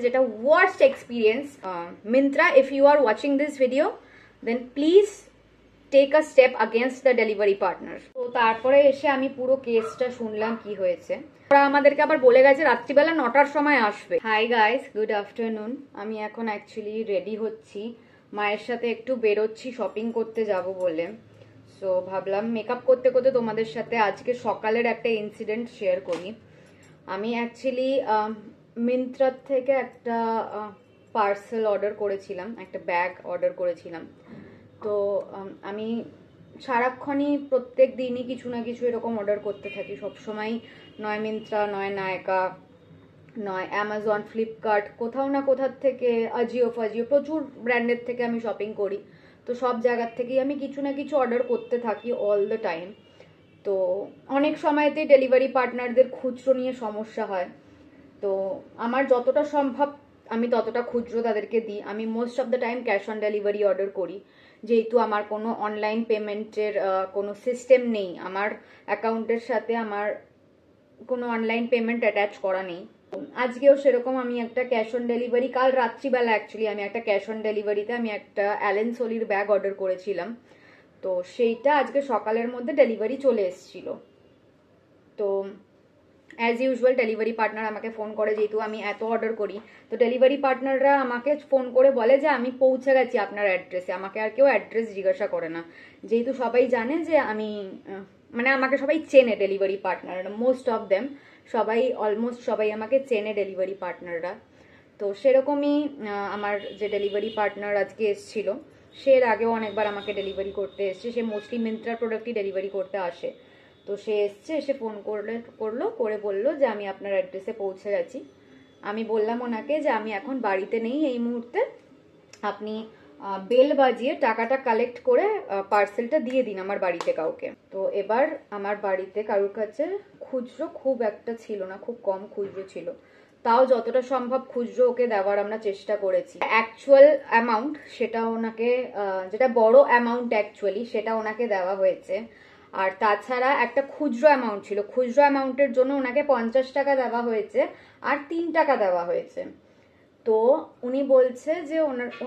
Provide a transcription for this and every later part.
যেটা worst experience. Myntra, if you are watching this video then please take a step against the delivery partner. তো তারপরে এসে আমি পুরো কেসটা শুনলাম কি হয়েছে। ওরা আমাদেরকে আবার বলে গেছে রাত্রিবেলা 9টার সময় আসবে। Hi guys, good afternoon. আমি এখন অ্যাকচুয়ালি রেডি হচ্ছি, মায়ের সাথে একটু বেরোচ্ছি শপিং করতে যাব বলে। সো ভাবলাম মেকআপ করতে করতে তোমাদের সাথে আজকে সকালের একটা ইনসিডেন্ট শেয়ার করি। আমি অ্যাকচুয়ালি মিন্ত্রা থেকে একটা পার্সেল অর্ডার করেছিলাম, একটা ব্যাগ অর্ডার করেছিলাম। তো আমি সারাক্ষণই প্রত্যেক দিনই কিছু না কিছু এরকম অর্ডার করতে থাকি সবসময়, নয় মিন্ত্রা, নয় নায়কা, নয় অ্যামাজন, ফ্লিপকার্ট, কোথাও না কোথার থেকে, আজিও ফাজিও, প্রচুর ব্র্যান্ডের থেকে আমি শপিং করি। তো সব জায়গার থেকেই আমি কিছু না কিছু অর্ডার করতে থাকি অল দ্য টাইম। তো অনেক সময়তে ডেলিভারি পার্টনারদের খুচরো নিয়ে সমস্যা হয়। তো আমার যতটা সম্ভব আমি ততটা খুচরো তাদেরকে দিই। আমি most of the time cash on delivery order করি, যেহেতু আমার কোনো অনলাইন পেমেন্টের কোনো সিস্টেম নেই। আমার অ্যাকাউন্টের সাথে আমার কোনো অনলাইন পেমেন্ট অ্যাটাচ করা নেই। আজকেও সেরকম আমি একটা ক্যাশ অন ডেলিভারি, কাল রাত্রিবেলা অ্যাকচুয়ালি আমি একটা ক্যাশ অন ডেলিভারিতে আমি একটা অ্যালেন সোলির ব্যাগ অর্ডার করেছিলাম। তো সেইটা আজকে সকালের মধ্যে ডেলিভারি চলে এসেছিল। তো অ্যাজ ইউজুয়াল ডেলিভারি পার্টনার আমাকে ফোন করে, যেহেতু আমি এত অর্ডার করি। তো ডেলিভারি পার্টনাররা আমাকে ফোন করে বলে যে আমি পৌঁছে গেছি আপনার অ্যাড্রেসে। আমাকে আর কেউ অ্যাড্রেস জিজ্ঞাসা করে না, যেহেতু সবাই জানে যে আমি, মানে আমাকে সবাই চেনে delivery partner, most of them, সবাই, অলমোস্ট সবাই আমাকে চেনে ডেলিভারি পার্টনাররা। তো সেরকমই আমার যে ডেলিভারি পার্টনার আজকে এসেছিল, সে এর আগেও অনেকবার আমাকে ডেলিভারি করতে এসছে। সে মোস্টলি মিন্ত্রার প্রোডাক্টই ডেলিভারি করতে আসে। তো সে এসছে, এসে ফোন করে বললো যে আমি আপনার অ্যাড্রেসে পৌঁছে গেছি। আমি বললাম ওনাকে যে আমি এখন বাড়িতে নেই এই মুহূর্তে, আপনি বেল বাজিয়ে টাকাটা কালেক্ট করে পার্সেলটা দিয়ে দিন আমার বাড়িতে কাউকে। তো এবার আমার বাড়িতে কারোর কাছে খুচরো খুব একটা ছিল না, খুব কম খুচরো ছিল। তাও যতটা সম্ভব খুচরো ওকে দেওয়ার আমরা চেষ্টা করেছি। অ্যাকচুয়াল অ্যামাউন্ট সেটা ওনাকে, যেটা বড় অ্যামাউন্ট অ্যাকচুয়ালি, সেটা ওনাকে দেওয়া হয়েছে। আর তাছাড়া একটা খুচরো অ্যামাউন্ট ছিল, খুচরো অ্যামাউন্টের জন্য ওনাকে 50 টাকা দেওয়া হয়েছে আর 3 টাকা দেওয়া হয়েছে। তো উনি বলছে যে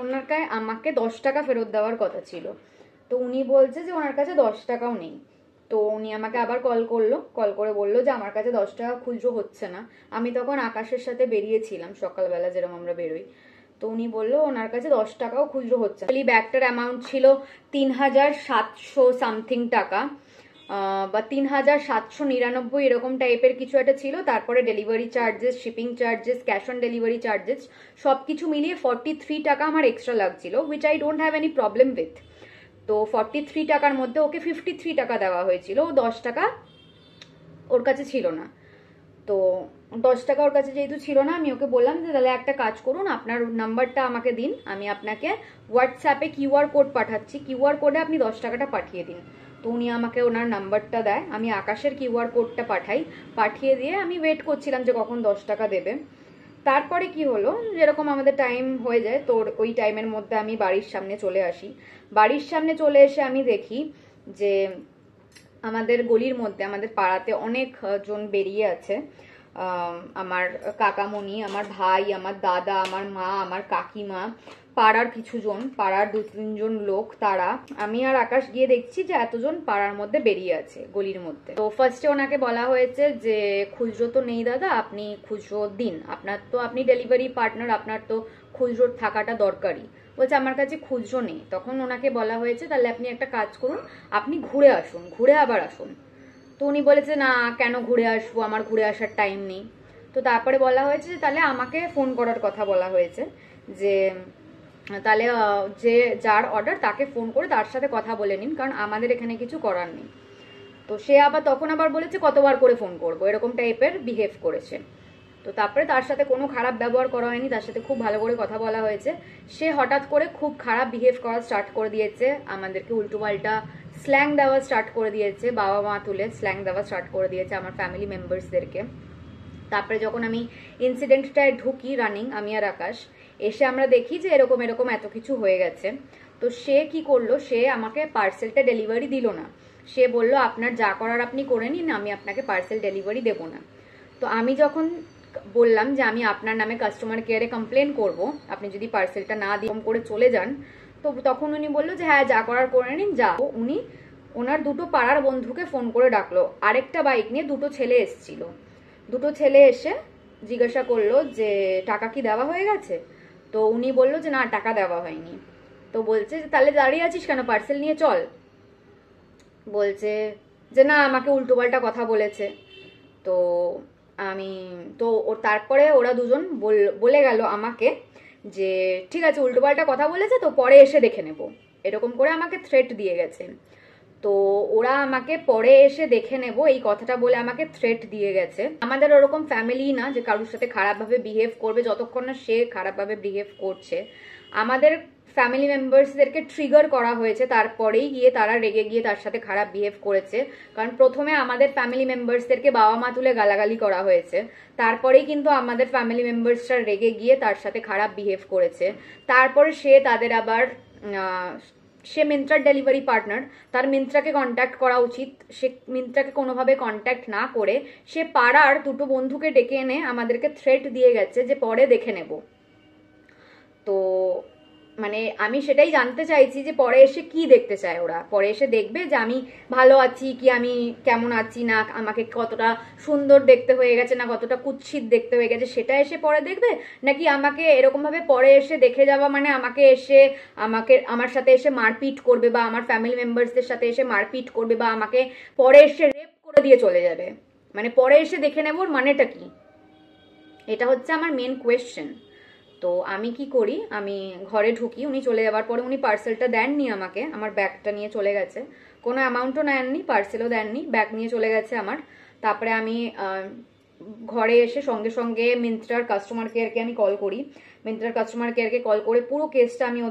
ওনাকে আমাকে 10 টাকা ফেরত দেওয়ার কথা ছিল। তো উনি বলছে যে ওনার কাছে 10 টাকাও নেই। তো উনি আমাকে আবার কল করে বললো যে আমার কাছে 10 টাকা খুচরো হচ্ছে না। আমি তখন আকাশের সাথে বেরিয়েছিলাম সকালবেলা, যেরকম আমরা বেরোই। তো উনি বললো ওনার কাছে 10 টাকাও খুচরো হচ্ছে না। ব্যাগটার অ্যামাউন্ট ছিল 3700 সামথিং টাকা, বা 3799 এরকম টাইপের কিছু একটা ছিল। তারপরে delivery charges, shipping charges, cash on delivery charges সবকিছু মিলিয়ে 43 টাকা আমার এক্সট্রা লাগছিল, which I don't have any problem with. তো 43 টাকার মধ্যে ওকে 53 টাকা দেওয়া হয়েছিল, 10 টাকা ওর কাছে ছিল না। তো 10 টাকা ওর কাছে যেহেতু ছিল না, আমি ওকে বললাম যে তাহলে একটা কাজ করুন, আপনার নাম্বারটা আমাকে দিন, আমি আপনাকে হোয়াটসঅ্যাপে কিউআর কোড পাঠাচ্ছি, কিউআর কোডে আপনি 10 টাকাটা পাঠিয়ে দিন। তো উনি আমাকে ওনার নাম্বারটা দেয়, আমি আকাশের কিউআর কোডটা পাঠিয়ে দিয়ে আমি ওয়েট করছিলাম যে কখন 10 টাকা দেবে। তারপরে কি হলো, যেরকম আমাদের টাইম হয়ে যায়, তো ওই টাইমের মধ্যে আমি বাড়ির সামনে চলে আসি। বাড়ির সামনে চলে এসে আমি দেখি যে আমাদের গলির মধ্যে, আমাদের পাড়াতে অনেক জন বেরিয়ে আছে। আমার কাকামণি, আমার ভাই, আমার দাদা, আমার মা, আমার কাকিমা, পাড়ার কিছু জন, পাড়ার 2-3 জন লোক, তারা, আমি আর আকাশ গিয়ে দেখছি যে এতজন পাড়ার মধ্যে বেরিয়ে আছে গলির মধ্যে। তো ফার্স্টে ওনাকে বলা হয়েছে যে খুচরো তো নেই দাদা, আপনি খুচরো দিন, আপনি ডেলিভারি পার্টনার, আপনার তো খুচরো থাকাটা দরকারি। বলছে আমার কাছে খুচরো নেই। তখন ওনাকে বলা হয়েছে তাহলে আপনি একটা কাজ করুন, আপনি ঘুরে আসুন, ঘুরে আবার আসুন। তো উনি বলেছে না, কেন ঘুরে আসবো, আমার ঘুরে আসার টাইম নেই। তো তারপরে বলা হয়েছে যে তাহলে আমাকে ফোন করার কথা বলা হয়েছে, যে তাহলে যে যার অর্ডার তাকে ফোন করে তার সাথে কথা বলে নিন, কারণ আমাদের এখানে কিছু করার নেই। তো সে আবার তখন আবার বলেছে কতবার করে ফোন করবো, এরকম টাইপের বিহেভ করেছে। তো তারপরে তার সাথে কোনো খারাপ ব্যবহার করা হয়নি, তার সাথে খুব ভালো করে কথা বলা হয়েছে। সে হঠাৎ করে খুব খারাপ বিহেভ করা স্টার্ট করে দিয়েছে, আমাদেরকে উল্টোপাল্টা স্ল্যাং দেওয়া স্টার্ট করে দিয়েছে, বাবা মা তুলে স্ল্যাং দেওয়া স্টার্ট করে দিয়েছে আমার ফ্যামিলি মেম্বার্সদেরকে। তারপরে যখন আমি ইনসিডেন্টটায় ঢুকি রানিং, আমি আর আকাশ, এসে আমরা দেখি যে এরকম এত কিছু হয়ে গেছে। তো সে কি করলো, সে আমাকে পার্সেলটা ডেলিভারি দিল না। সে বলল আপনার যা করার আপনি করে নিন, আমি আপনাকে পার্সেল ডেলিভারি দেবো না। তো আমি যখন বললাম যে আমি আপনার নামে কাস্টমার কেয়ারে কমপ্লেন করব, আপনি যদি পার্সেলটা না দিয়ে করে চলে যান। তো তখন উনি বললো যে হ্যাঁ যা করার করে নিন, যা। উনি ওনার দুটো পাড়ার বন্ধুকে ফোন করে ডাকলো, আরেকটা বাইক নিয়ে দুটো ছেলে এসেছিল। দুটো ছেলে এসে জিজ্ঞাসা করলো যে টাকা কি দেওয়া হয়ে গেছে? তো উনি বললো যে না, টাকা দেওয়া হয়নি। তো বলছে যে তাহলে দাঁড়িয়ে আছিস কেন, পার্সেল নিয়ে চল। বলছে যে না, আমাকে উল্টোপাল্টা কথা বলেছে। তো আমি তো তারপরে ওরা দুজন বলে গেল আমাকে যে ঠিক আছে, উল্টোপাল্টা কথা বলেছে তো পরে এসে দেখে নেব, এরকম করে আমাকে থ্রেট দিয়ে গেছে। তো ওরা আমাকে পরে এসে দেখে নেব এই কথাটা বলে আমাকে থ্রেট দিয়ে গেছে। আমাদের ওরকম ফ্যামিলি না যে কারোর সাথে খারাপভাবে বিহেভ করবে, যতক্ষণ না সে খারাপভাবে বিহেভ করছে। আমাদের ফ্যামিলি মেম্বার্সদেরকে ট্রিগার করা হয়েছে, তারপরেই গিয়ে তারা রেগে গিয়ে তার সাথে খারাপ বিহেভ করেছে। কারণ প্রথমে আমাদের ফ্যামিলি মেম্বার্সদেরকে বাবা মা তুলে গালাগালি করা হয়েছে, তারপরেই কিন্তু আমাদের ফ্যামিলি মেম্বার্সরা রেগে গিয়ে তার সাথে খারাপ বিহেভ করেছে। তারপরে সে তাদের আবার সে মিন্ত্রার ডেলিভারি পার্টনার, তার মিন্ত্রাকে কন্ট্যাক্ট করা উচিত। সে মিন্ত্রাকে কোনোভাবে কন্ট্যাক্ট না করে সে পাড়ার দুটো বন্ধুকে ডেকে এনে আমাদেরকে থ্রেট দিয়ে গেছে যে পরে দেখে নেব। তো মানে আমি সেটাই জানতে চাইছি যে পরে এসে কি দেখতে চায় ওরা। পরে এসে দেখবে যে আমি ভালো আছি কি, আমি কেমন আছি, না আমাকে কতটা সুন্দর দেখতে হয়ে গেছে, না কতটা কুৎসিত দেখতে হয়ে গেছে, সেটা এসে পরে দেখবে? নাকি আমাকে এরকম ভাবে পরে এসে দেখে যাওয়া মানে আমাকে এসে আমার সাথে এসে মারপিট করবে, বা আমার ফ্যামিলি মেম্বার্সদের সাথে এসে মারপিট করবে, বা আমাকে পরে এসে রেপ করে দিয়ে চলে যাবে? মানে পরে এসে দেখে নেবোর মানেটা কি? এটা হচ্ছে আমার মেন কোয়েশ্চেন। তো আমি কি করি, আমি ঘরে ঢুকি, উনি চলে যাওয়ার পরে উনি পার্সেলটা দেননি আমাকে, আমার ব্যাগটা নিয়ে চলে গেছে। কোনো অ্যামাউন্টও নেননি, পার্সেলও দেননি, ব্যাগ নিয়ে চলে গেছে আমার। তারপরে আমি ঘরে এসে সঙ্গে সঙ্গে মিন্ত্রার কাস্টমার কেয়ারকে আমি কল করি। মিন্ত্রার কাস্টমার কেয়ারকে কল করে পুরো কেসটা আমি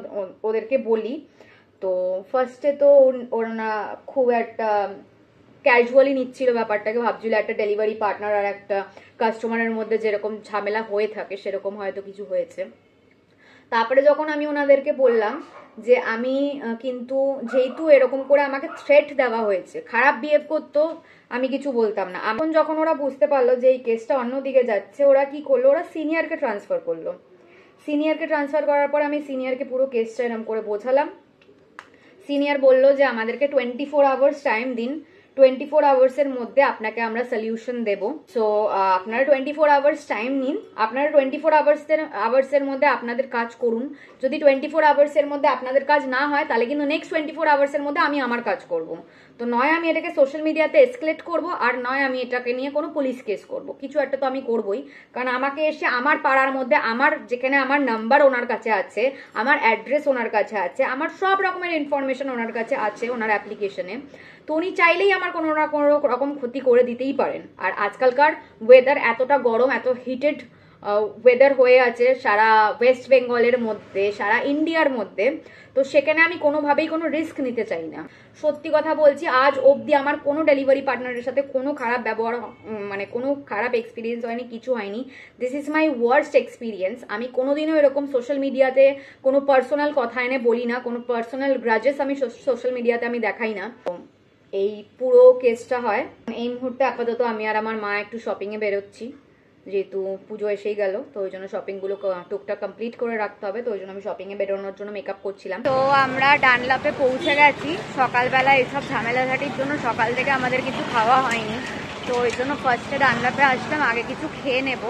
ওদেরকে বলি। তো ফার্স্টে তো ওরা খুব একটা ক্যাজুয়ালি নিচ্ছিল ব্যাপারটাকে, ভাবছিল একটা ডেলিভারি পার্টনার আর একটা কাস্টমারের মধ্যে যেরকম ঝামেলা হয়ে থাকে সেরকম হয়তো কিছু হয়েছে। তারপরে যখন আমি ওনাদেরকে বললাম যে আমি কিন্তু যেহেতু এরকম করে আমাকে থ্রেট দেওয়া হয়েছে, খারাপ বিহেভ করতো, আমি কিছু বলতাম না। এখন যখন ওরা বুঝতে পারলো যে এই কেসটা অন্যদিকে যাচ্ছে, ওরা কি করলো, ওরা সিনিয়রকে ট্রান্সফার করলো। সিনিয়রকে ট্রান্সফার করার পর আমি সিনিয়রকে পুরো কেসটা এরকম করে বোঝালাম। সিনিয়র বললো যে আমাদেরকে 24 আওয়ার্স টাইম দিন, 24 আওয়ার্সের মধ্যে আপনাকে আমরা সলিউশন দেব। সো আপনারা 24 আওয়ার্স টাইম নিন, আপনারা 24 আওয়ার্সের মধ্যে আপনাদের কাজ করুন। যদি 24 আওয়ার্সের মধ্যে আপনাদের কাজ না হয় তাহলে কিন্তু নেক্সট 24 আওয়ার্সের মধ্যে আমি আমার কাজ করব। তো নয় আমি এটাকে সোশ্যাল মিডিয়াতে এসকেলেট করব, আর নয় আমি এটাকে নিয়ে কোনো পুলিশ কেস করব। কিছু একটা তো আমি করবই, কারণ আমাকে এসে আমার পাড়ার মধ্যে, আমার যেখানে আমার নাম্বার ওনার কাছে আছে, আমার অ্যাড্রেস ওনার কাছে আছে, আমার সব রকমের ইনফরমেশন ওনার কাছে আছে ওনার অ্যাপ্লিকেশনে। তো উনি চাইলেই আমার কোনো না কোনো রকম ক্ষতি করে দিতেই পারেন। আর আজকালকার ওয়েদার এতটা গরম, এত হিটেড ওয়েদার হয়ে আছে সারা ওয়েস্ট বেঙ্গলের মধ্যে, সারা ইন্ডিয়ার মধ্যে। তো সেখানে আমি কোনোভাবেই কোনো রিস্ক নিতে চাই না। সত্যি কথা বলছি, আজ অবধি আমার কোনো ডেলিভারি পার্টনারের সাথে কোনো খারাপ ব্যবহার, মানে কোনো খারাপ এক্সপিরিয়েন্স হয়নি, কিছু হয়নি। This is my worst experience. আমি কোনোদিনও এরকম সোশ্যাল মিডিয়াতে কোনো পার্সোনাল কথা এনে বলি না, কোনো পার্সোনাল গ্রাজেস আমি সোশ্যাল মিডিয়াতে আমি দেখাই না। এই পুরো কেসটা হয়। এই মুহূর্তে আপাতত আমি আর আমার মা একটু শপিংয়ে বেরোচ্ছি, যেহেতু পুজো এসেই গেল, তো ওই জন্য শপিংগুলো টুকটাক কমপ্লিট করে রাখতে হবে। তো ওই জন্য আমি শপিংয়ে বেরোনোর জন্য মেকআপ করছিলাম। তো আমরা ডানলাপে পৌঁছে গেছি। সকালবেলা এইসব ঝামেলাঝাটির জন্য সকাল থেকে আমাদের কিছু খাওয়া হয়নি, তো ওই জন্য ফার্স্টে ডানলাপে আসলাম, আগে কিছু খেয়ে নেব।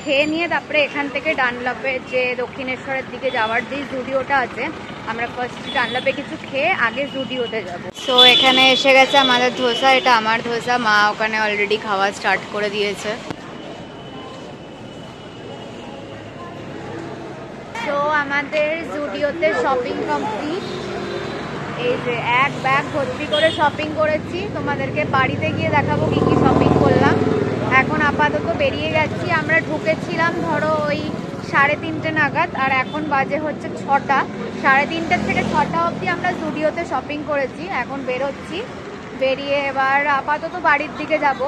খেয়ে নিয়ে তারপরে এখান থেকে ডানলাপে যে দক্ষিণেশ্বরের দিকে যাওয়ার যে জুডিওটা আছে, আমরা ফার্স্ট ডানলাপে কিছু খেয়ে আগে জুডিওতে যাব। তো এখানে এসে গেছে আমাদের ধোসা, এটা আমার ধোসা, মা ওখানে অলরেডি খাওয়া স্টার্ট করে দিয়েছে। তো আমাদের জুডিওতে শপিং কমপ্লিট। এই যে এক ব্যাগ ভর্তি করে শপিং করেছি, তোমাদেরকে বাড়িতে গিয়ে দেখাবো কি কি শপিং করলাম। এখন আপাতত বেরিয়ে গেছি। আমরা ঢুকেছিলাম ধরো ওই 3:30 নাগাদ, আর এখন বাজে হচ্ছে 6টা। 3:30 থেকে 6টা অবধি আমরা জুডিওতে শপিং করেছি। এখন বেরোচ্ছি, বেরিয়ে এবার আপাতত বাড়ির দিকে যাব।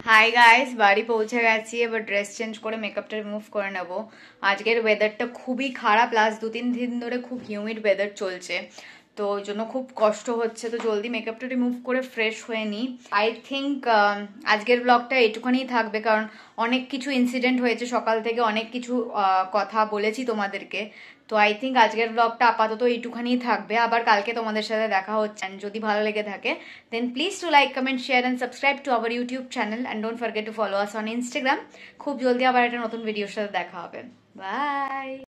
হাই গাইস, বাড়ি পৌঁছে গেছি। এবার ড্রেস চেঞ্জ করে মেকআপটা রিমুভ করে নেব। আজকের ওয়েদারটা খুবই খারাপ, লাস্ট 2-3 দিন ধরে খুব হিউমিড ওয়েদার চলছে। তো ওই জন্য খুব কষ্ট হচ্ছে, তো জলদি মেকআপটা রিমুভ করে ফ্রেশ হয়ে নিই। আই থিঙ্ক আজকের ব্লগটা এটুখানিই থাকবে, কারণ অনেক কিছু ইনসিডেন্ট হয়েছে সকাল থেকে, অনেক কিছু কথা বলেছি তোমাদেরকে। তো আই থিঙ্ক আজকের ব্লগটা আপাতত এইটুখানিই থাকবে, আবার কালকে তোমাদের সাথে দেখা হচ্ছে। যদি ভালো লেগে থাকে then please do like, comment, share and subscribe to our YouTube channel and don't forget to follow us on Instagram. খুব জলদি আবার একটা নতুন ভিডিওর সাথে দেখা হবে। বাই।